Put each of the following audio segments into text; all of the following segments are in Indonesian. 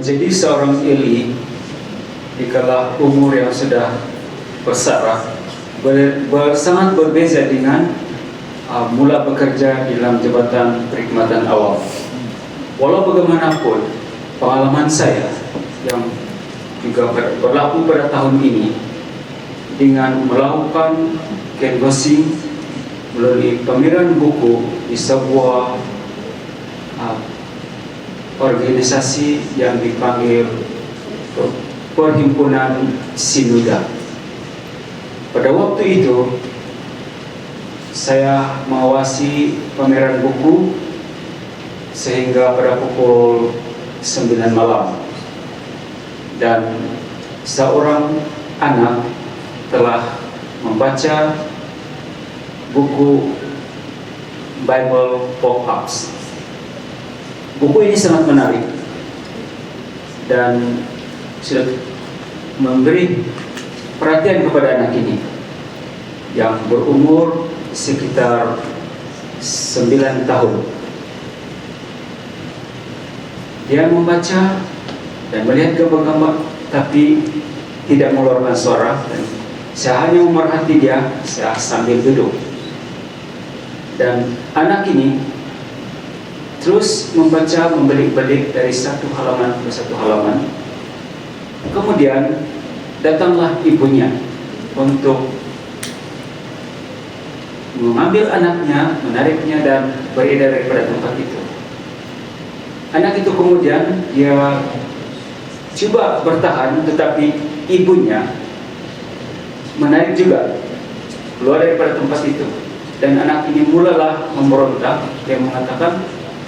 menjadi seorang Eli di kala umur yang sudah besar sangat berbeza dengan mula bekerja di dalam jabatan perkhidmatan awam. Walau bagaimanapun pengalaman saya yang juga berlaku pada tahun ini dengan melakukan canvassing melalui pameran buku di sebuah organisasi yang dipanggil Perhimpunan Sinuda. Pada waktu itu saya mengawasi pameran buku sehingga pada pukul 9 malam, dan seorang anak telah membaca buku Bible Pop-ups. Buku ini sangat menarik dan sudah memberi perhatian kepada anak ini yang berumur sekitar 9 tahun. Dia membaca dan melihat gambar-gambar tapi tidak mengeluarkan suara, dan saya hanya memerhati dia sambil duduk. Dan anak ini terus membaca, membelik-belik dari satu halaman ke satu halaman. Kemudian datanglah ibunya untuk mengambil anaknya, menariknya dan beredar daripada tempat itu. Anak itu kemudian dia coba bertahan, tetapi ibunya menarik juga keluar daripada tempat itu. Dan anak ini mulalah memberontak. Dia mengatakan,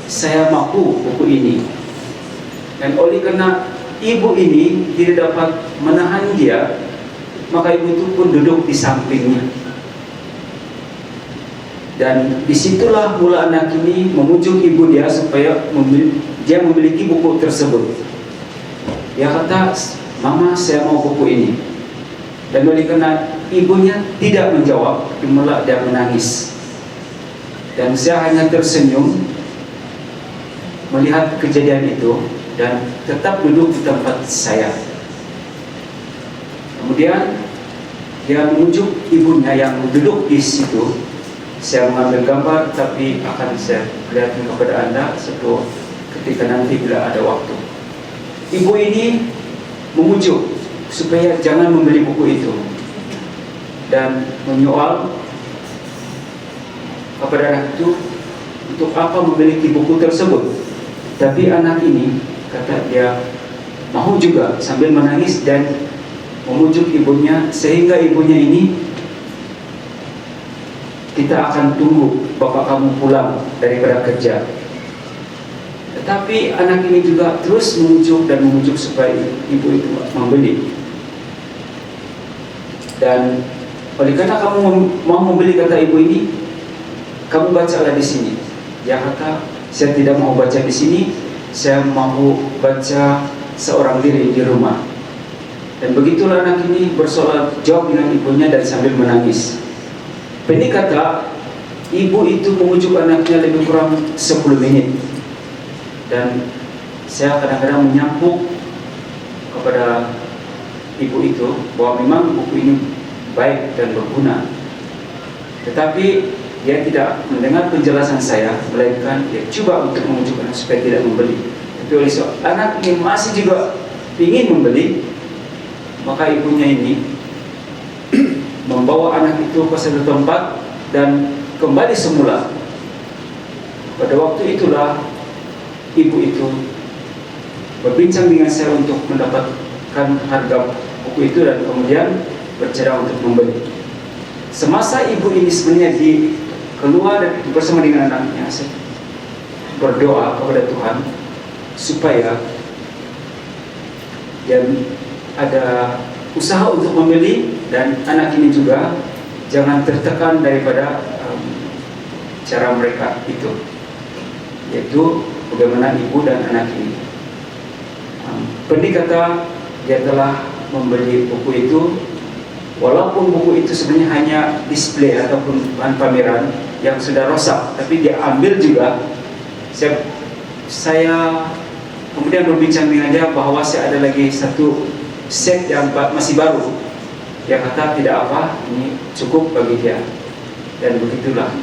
saya mahu buku ini. Dan oleh karena ibu ini tidak dapat menahan dia, maka ibu itu pun duduk di sampingnya. Dan disitulah mula anak ini memujuk ibu dia supaya dia memiliki buku tersebut. Dia kata, mama, saya mau buku ini. Dan oleh karena ibunya tidak menjawab, mula dia menangis. Dan saya hanya tersenyum melihat kejadian itu dan tetap duduk di tempat saya. Kemudian dia memujuk ibunya yang duduk di situ. Saya mengambil gambar, tapi akan saya perlihatkan kepada Anda suatu ketika nanti bila ada waktu. Ibu ini memujuk supaya jangan membeli buku itu dan menyoal kepada anak itu untuk apa memiliki buku tersebut. Tapi anak ini kata dia mau juga sambil menangis dan memujuk ibunya, sehingga ibunya ini, kita akan tunggu bapak kamu pulang daripada kerja. Tetapi anak ini juga terus memujuk supaya ibu itu membeli. Dan oleh karena kamu mau membeli, kata ibu ini, kamu bacalah di sini. Dia kata, saya tidak mau baca di sini, saya mau baca seorang diri di rumah. Dan begitulah anak ini bersoal jawab dengan ibunya dan sambil menangis. Pendek kata, ibu itu memujuk anaknya lebih kurang 10 menit. Dan saya kadang-kadang menyampuk kepada ibu itu bahwa memang buku ini baik dan berguna. Tetapi dia tidak mendengar penjelasan saya, melainkan dia coba untuk memujuk anak supaya tidak membeli. Tapi oleh sebab anak ini masih juga ingin membeli, maka ibunya ini membawa anak itu ke satu tempat dan kembali semula. Pada waktu itulah ibu itu berbincang dengan saya untuk mendapatkan harga buku itu dan kemudian bercerita untuk membeli. Semasa ibu ini sebenarnya keluar bersama dengan anaknya, saya berdoa kepada Tuhan supaya dia ada usaha untuk membeli, dan anak ini juga jangan tertekan daripada cara mereka itu, yaitu bagaimana ibu dan anak ini. Pendek kata, dia telah membeli buku itu, walaupun buku itu sebenarnya hanya display ataupun bahan pameran yang sudah rosak, tapi dia ambil juga. Saya kemudian berbincang dengan dia bahwa ada lagi satu set yang masih baru. Dia kata tidak apa, ini cukup bagi dia. Dan begitulah